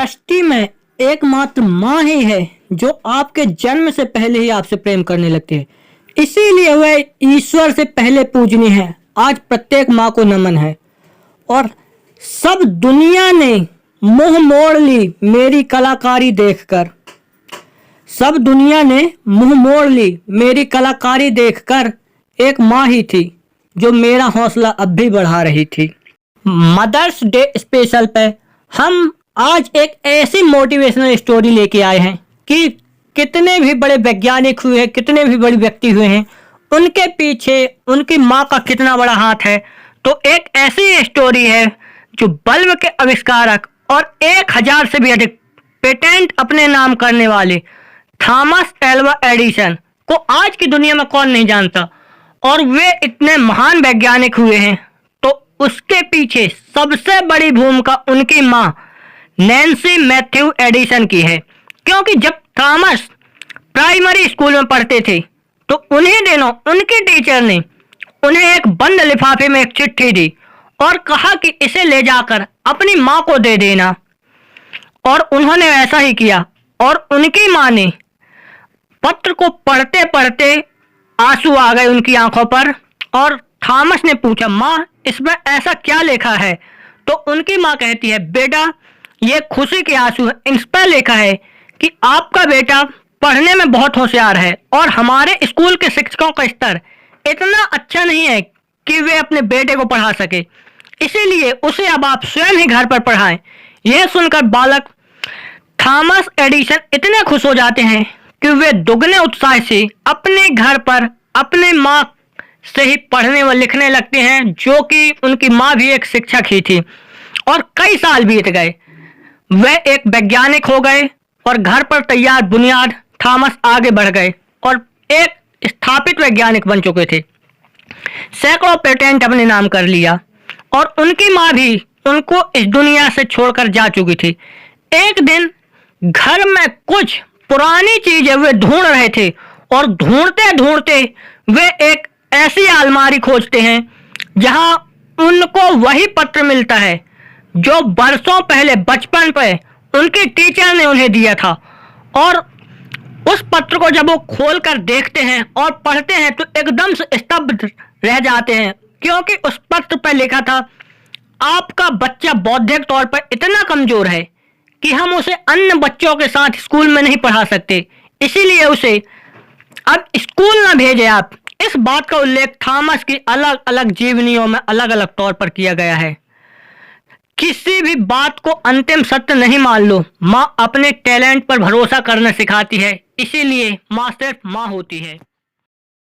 सृष्टि में एकमात्र माँ ही है जो आपके जन्म से पहले ही आपसे प्रेम करने लगती है। इसीलिए वह ईश्वर से पहले पूजनीय है। आज प्रत्येक माँ को नमन है। और सब दुनिया ने मुंह मोड़ ली मेरी कलाकारी देखकर। सब दुनिया ने मुंह मोड़ ली मेरी कलाकारी देखकर। एक माँ ही थी जो मेरा हौसला अब भी बढ़ा रही थी। मदर्स डे स्पेशल पे हम आज एक ऐसी मोटिवेशनल स्टोरी लेके आए हैं कि कितने भी बड़े वैज्ञानिक हुए हैं, कितने भी बड़े व्यक्ति हुए हैं, उनके पीछे उनकी माँ का कितना बड़ा हाथ है। तो एक ऐसी स्टोरी है जो बल्ब के आविष्कारक और 1000 से भी अधिक पेटेंट अपने नाम करने वाले थॉमस एल्वा एडिसन को आज की दुनिया में कौन नहीं जानता। और वे इतने महान वैज्ञानिक हुए हैं तो उसके पीछे सबसे बड़ी भूमिका उनकी माँ नैन्सी मैथ्यू एडिसन की है। क्योंकि जब थॉमस प्राइमरी स्कूल में पढ़ते थे तो उन्हीं दिनों उनके टीचर ने उन्हें एक बंद लिफाफे में एक चिट्ठी दी और कहा कि इसे ले जाकर अपनी माँ को दे देना। और उन्होंने ऐसा ही किया और उनकी माँ ने पत्र को पढ़ते पढ़ते आंसू आ गए उनकी आंखों पर। और थॉमस ने पूछा, माँ इसमें ऐसा क्या लिखा है? तो उनकी माँ कहती है, बेटा ये खुशी के आंसू है। इस पर लिखा है कि आपका बेटा पढ़ने में बहुत होशियार है और हमारे स्कूल के शिक्षकों का स्तर इतना अच्छा नहीं है कि वे अपने बेटे को पढ़ा सके, इसीलिए उसे अब आप स्वयं ही घर पर पढ़ाएं। यह सुनकर बालक थॉमस एडिसन इतने खुश हो जाते हैं कि वे दुगने उत्साह से अपने घर पर अपने माँ से ही पढ़ने व लिखने लगते हैं, जो कि उनकी माँ भी एक शिक्षक ही थी। और कई साल बीत गए, वे एक वैज्ञानिक हो गए और घर पर तैयार बुनियाद थॉमस आगे बढ़ गए और एक स्थापित वैज्ञानिक बन चुके थे। सैकड़ों पेटेंट अपने नाम कर लिया और उनकी माँ भी उनको इस दुनिया से छोड़कर जा चुकी थी। एक दिन घर में कुछ पुरानी चीजें वे ढूंढ रहे थे और ढूंढते ढूंढते वे एक ऐसी अलमारी खोजते हैं जहां उनको वही पत्र मिलता है जो बरसों पहले बचपन पे उनके टीचर ने उन्हें दिया था। और उस पत्र को जब वो खोलकर देखते हैं और पढ़ते हैं तो एकदम से स्तब्ध रह जाते हैं, क्योंकि उस पत्र पर लिखा था, आपका बच्चा बौद्धिक तौर पर इतना कमजोर है कि हम उसे अन्य बच्चों के साथ स्कूल में नहीं पढ़ा सकते, इसीलिए उसे अब स्कूल ना भेजें आप। इस बात का उल्लेख थॉमस की अलग अलग जीवनियों में अलग अलग तौर पर किया गया है। किसी भी बात को अंतिम सत्य नहीं मान लो। माँ अपने टैलेंट पर भरोसा करना सिखाती है, इसीलिए माँ सिर्फ माँ होती है।